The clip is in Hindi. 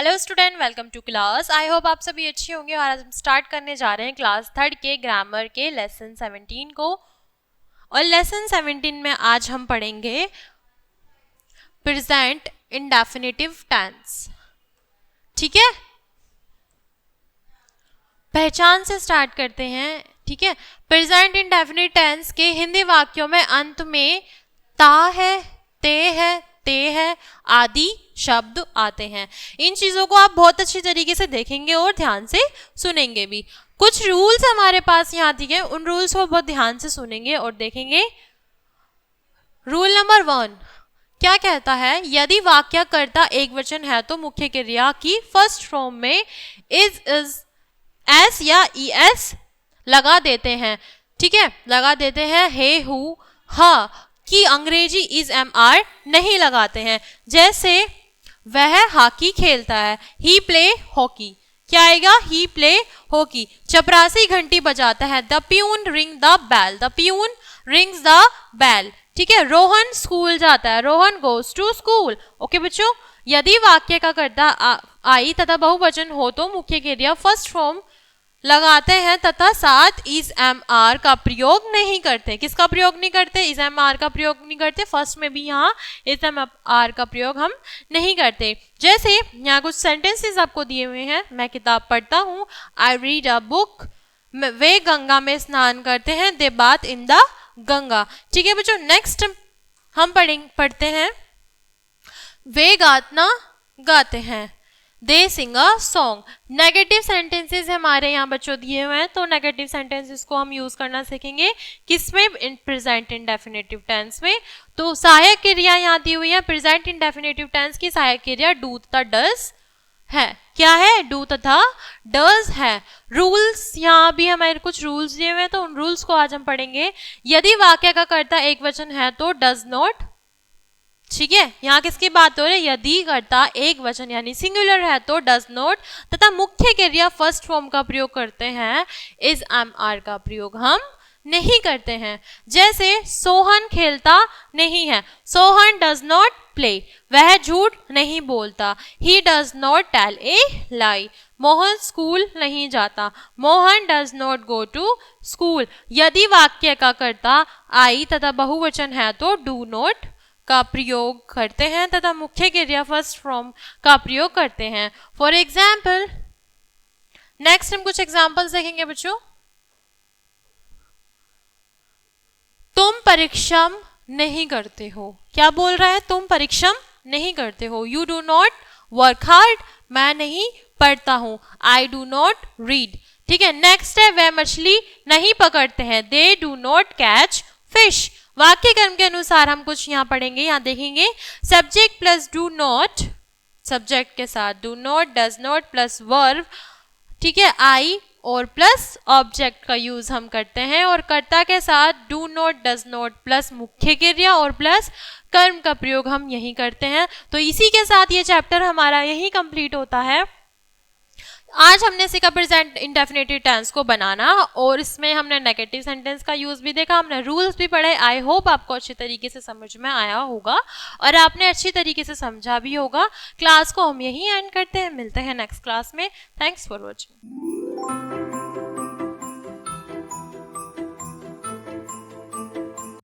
Hello student, welcome to class. I hope आप सभी अच्छे होंगे। और आज हम स्टार्ट करने जा रहे हैं क्लास 3 के ग्रामर के लेसन 17 को। और लेसन 17 में आज हम पढ़ेंगे प्रेजेंट इंडेफिनिटिव टेंस। ठीक है, पहचान से स्टार्ट करते हैं। ठीक है, प्रेजेंट इंडेफिनिट टेंस के हिंदी वाक्यों में अंत में ता है, ते है, ते है आदि शब्द आते हैं। इन चीजों को आप बहुत अच्छी तरीके से देखेंगे और ध्यान से सुनेंगे भी। कुछ रूल्स हमारे पास यहाँ दिए, उन रूल्स को बहुत ध्यान से सुनेंगे और देखेंगे। रूल नंबर 1 क्या कहता है? यदि वाक्य कर्ता एक वचन है तो मुख्य क्रिया की फर्स्ट फॉर्म में इज एस या ई एस लगा देते हैं। ठीक है, लगा देते हैं। हे, हु, हा की अंग्रेजी इज एम आर नहीं लगाते हैं। जैसे वह हॉकी खेलता है, ही प्ले हॉकी। क्या आएगा? He play hockey. चपरासी घंटी बजाता है, the peon ring the bell, the peon rings the bell. ठीक है, रोहन स्कूल जाता है, Rohan goes to school. Okay बच्चों, यदि वाक्य का कर्ता आई तथा बहुवचन हो तो मुख्य क्रिया फर्स्ट फॉर्म लगाते हैं तथा साथ इज एम आर का प्रयोग नहीं करते। किसका प्रयोग नहीं करते? इज एम आर का प्रयोग नहीं करते। फर्स्ट में भी यहाँ इज एम आर का प्रयोग हम नहीं करते। जैसे यहाँ कुछ सेंटेंसेस आपको दिए हुए हैं। मैं किताब पढ़ता हूँ, आई रीड अ बुक। वे गंगा में स्नान करते हैं, दे बाथ इन द गंगा। ठीक है बच्चों, नेक्स्ट हम पढ़ते हैं। वे गाना गाते हैं, दे सिंग अ सॉन्ग। नेगेटिव सेंटेंसेस हमारे यहाँ बच्चों दिए हुए हैं, तो नेगेटिव सेंटेंसेस को हम यूज करना सीखेंगे। किसमें? इन प्रेजेंट इंडेफिनिटिव टेंस में। तो सहायक क्रिया यहाँ दी हुई है। प्रेजेंट इंडेफिनिटिव टेंस की सहायक क्रिया डू तथा डज है। क्या है? डू तथा डज है। रूल्स यहाँ भी हमारे कुछ रूल्स दिए हुए हैं, तो उन रूल्स को आज हम पढ़ेंगे। यदि वाक्य का कर्ता एक वचन है तो डज नॉट। ठीक है, यहाँ किसकी बात हो रही है? यदि कर्ता एक वचन यानी सिंगुलर है तो डज नॉट तथा मुख्य क्रिया फर्स्ट फॉर्म का प्रयोग करते हैं। इज एम आर का प्रयोग हम नहीं करते हैं। जैसे सोहन खेलता नहीं है, सोहन डज नॉट प्ले। वह झूठ नहीं बोलता, he does not tell a lie. Mohan school नहीं जाता, Mohan does not go to school. यदि वाक्य का कर्ता आई तथा बहुवचन है तो डू नॉट का प्रयोग करते हैं तथा मुख्य क्रिया फर्स्ट फॉर्म का प्रयोग करते हैं। फॉर एग्जाम्पल, नेक्स्ट हम कुछ एग्जाम्पल्स देखेंगे बच्चों। तुम परिश्रम नहीं करते हो। क्या बोल रहा है? तुम परिश्रम नहीं करते हो। You do not work hard. मैं नहीं पढ़ता हूं, आई डू नॉट रीड। ठीक है, नेक्स्ट है वह मछली नहीं पकड़ते हैं, they do not catch fish. वाक्य क्रम के अनुसार हम कुछ यहाँ पढ़ेंगे। यहाँ देखेंगे subject plus do not, subject के साथ do not, does not plus verb. ठीक है, आई और प्लस ऑब्जेक्ट का यूज हम करते हैं। और कर्ता के साथ do not, does not plus मुख्य क्रिया और प्लस कर्म का प्रयोग हम यही करते हैं। तो इसी के साथ ये चैप्टर हमारा यही कंप्लीट होता है। आज हमने सीखा प्रेजेंट इंडेफिनिटिव टेंस को बनाना, और इसमें हमने नेगेटिव सेंटेंस का यूज भी देखा, हमने रूल्स भी पढ़े। आई होप आपको अच्छी तरीके से समझ में आया होगा और आपने अच्छी तरीके से समझा भी होगा। क्लास को हम यहीं एंड करते हैं, मिलते हैं नेक्स्ट क्लास में। Thanks for watching.